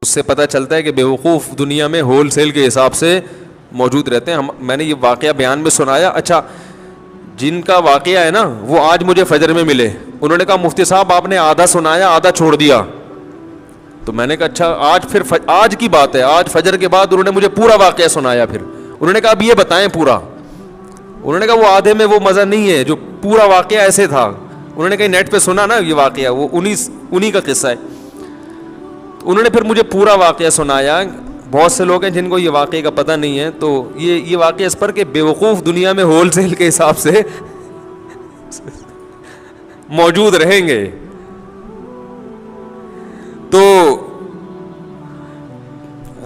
اس سے پتہ چلتا ہے کہ بیوقوف دنیا میں ہول سیل کے حساب سے موجود رہتے ہیں. میں نے یہ واقعہ بیان میں سنایا. اچھا جن کا واقعہ ہے نا وہ آج مجھے فجر میں ملے, انہوں نے کہا مفتی صاحب آپ نے آدھا سنایا آدھا چھوڑ دیا. تو میں نے کہا اچھا آج پھر آج کی بات ہے, آج فجر کے بعد انہوں نے مجھے پورا واقعہ سنایا. پھر انہوں نے کہا اب یہ بتائیں پورا. انہوں نے کہا وہ آدھے میں وہ مزہ نہیں ہے جو پورا واقعہ ایسے تھا. انہوں نے کہیں نیٹ پہ سنا نا یہ واقعہ, وہ انہی کا قصہ ہے. انہوں نے پھر مجھے پورا واقعہ سنایا. بہت سے لوگ ہیں جن کو یہ واقعے کا پتہ نہیں ہے, تو یہ واقعہ اس پر کہ بیوقوف دنیا میں ہول سیل کے حساب سے موجود رہیں گے. تو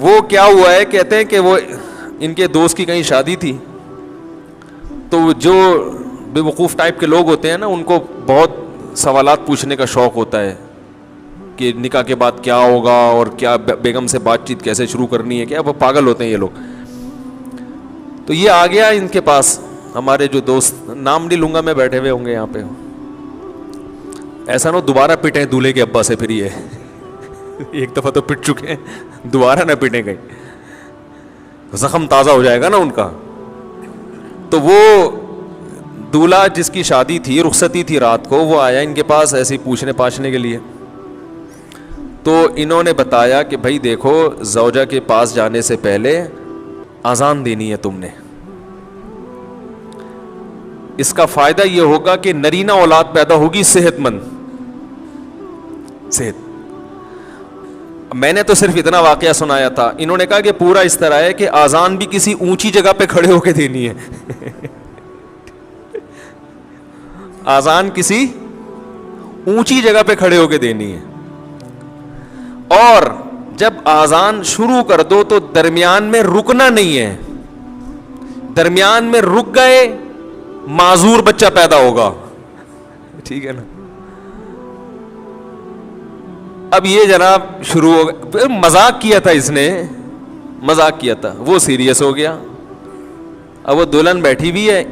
وہ کیا ہوا ہے, کہتے ہیں کہ وہ ان کے دوست کی کہیں شادی تھی, تو جو بے وقوف ٹائپ کے لوگ ہوتے ہیں نا ان کو بہت سوالات پوچھنے کا شوق ہوتا ہے کہ نکاح کے بعد کیا ہوگا اور کیا بیگم سے بات چیت کیسے شروع کرنی ہے, کیا وہ پاگل ہوتے ہیں یہ لوگ. تو یہ آ گیا ان کے پاس, ہمارے جو دوست, نام نہیں لوں گا میں, بیٹھے ہوئے ہوں گے یہاں پہ. ایسا نہ دوبارہ پٹیں دولہے کے ابا سے پھر یہ ایک دفعہ تو پٹ چکے ہیں, دوبارہ نہ پٹیں کہیں, زخم تازہ ہو جائے گا نا ان کا. تو وہ دولہا جس کی شادی تھی, رخصتی تھی رات کو, وہ آیا ان کے پاس ایسے ہی پوچھنے پاچھنے کے لیے. تو انہوں نے بتایا کہ بھائی دیکھو زوجہ کے پاس جانے سے پہلے اذان دینی ہے تم نے, اس کا فائدہ یہ ہوگا کہ نرینہ اولاد پیدا ہوگی صحت مند. صحت. میں نے تو صرف اتنا واقعہ سنایا تھا, انہوں نے کہا کہ پورا اس طرح ہے کہ اذان بھی کسی اونچی جگہ پہ کھڑے ہو کے دینی ہے. اذان کسی اونچی جگہ پہ کھڑے ہو کے دینی ہے, اور جب اذان شروع کر دو تو درمیان میں رکنا نہیں ہے. درمیان میں رک گئے معذور بچہ پیدا ہوگا. ٹھیک ہے نا. اب یہ جناب شروع ہو گیا, مذاق کیا تھا اس نے, مذاق کیا تھا, وہ سیریس ہو گیا. اب وہ دلہن بیٹھی بھی ہے,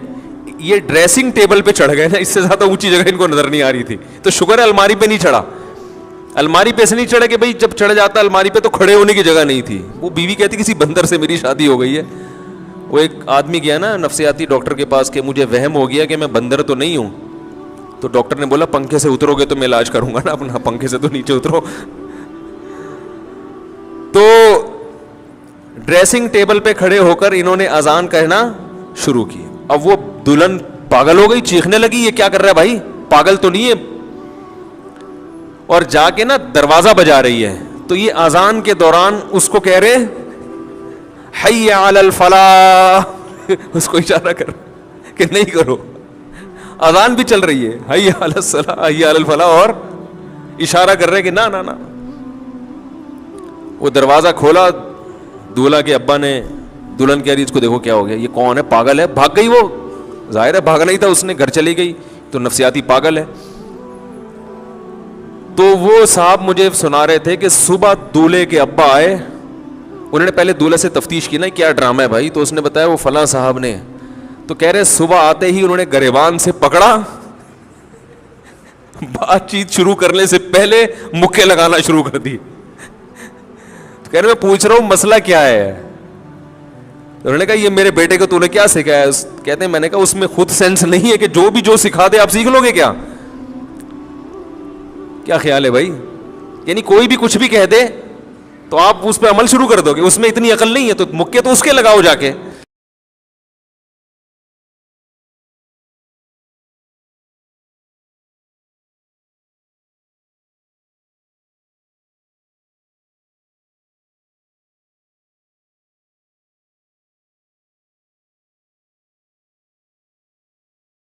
یہ ڈریسنگ ٹیبل پہ چڑھ گئے نا, اس سے زیادہ اونچی جگہ ان کو نظر نہیں آ رہی تھی. تو شکر ہے الماری پہ نہیں چڑھا. الماری پہ سے نہیں چڑھا کہ بھائی جب چڑھ جاتا الماری پہ تو کھڑے ہونے کی جگہ نہیں تھی. وہ بیوی کہتی کسی بندر سے میری شادی ہو گئی ہے. وہ ایک آدمی گیا نا نفسیاتی ڈاکٹر کے پاس کہ مجھے وہم ہو گیا کہ میں بندر تو نہیں ہوں. تو ڈاکٹر نے بولا پنکھے سے اترو گے تو میں علاج کروں گا نا اپنا, پنکھے سے تو نیچے اترو. تو ڈریسنگ ٹیبل پہ کھڑے ہو کر انہوں نے اذان کہنا شروع کی. اب وہ دلہن پاگل ہو گئی, چیخنے لگی یہ کیا کر رہا ہے بھائی, پاگل تو نہیں ہے. اور جا کے نا دروازہ بجا رہی ہے. تو یہ اذان کے دوران اس کو کہہ رہے حی علی الفلاح, اس کو اشارہ کر کہ نہیں کرو. اذان بھی چل رہی ہے, حی علی الصلاح حی علی الفلاح, اور اشارہ کر رہے کہ نہ نہ نہ. وہ دروازہ کھولا, دولہا کے ابا نے, دلہن کہہ رہی اس کو دیکھو کیا ہو گیا, یہ کون ہے, پاگل ہے. بھاگ گئی, وہ ظاہر ہے بھاگنا ہی تھا اس نے, گھر چلی گئی. تو نفسیاتی پاگل ہے. تو وہ صاحب مجھے سنا رہے تھے کہ صبح دولہے کے ابا آئے, انہوں نے پہلے دولہے سے تفتیش کی نا کیا ڈرامہ ہے بھائی, تو اس نے بتایا وہ فلاں صاحب نے. تو کہہ رہے صبح آتے ہی انہوں نے گریبان سے پکڑا, بات چیت شروع کرنے سے پہلے مکے لگانا شروع کر دی. تو کہہ رہے میں پوچھ رہا ہوں مسئلہ کیا ہے. انہوں نے کہا یہ میرے بیٹے کو تو نے کیا سکھایا. کہتے ہیں میں نے کہا اس میں خود سینس نہیں ہے کہ جو سکھا دے آپ سیکھ لو گے کیا. کیا خیال ہے بھائی, یعنی کوئی بھی کچھ بھی کہہ دے تو آپ اس پہ عمل شروع کر دو گے, اس میں اتنی عقل نہیں ہے, تو مکے تو اس کے لگاؤ جا کے.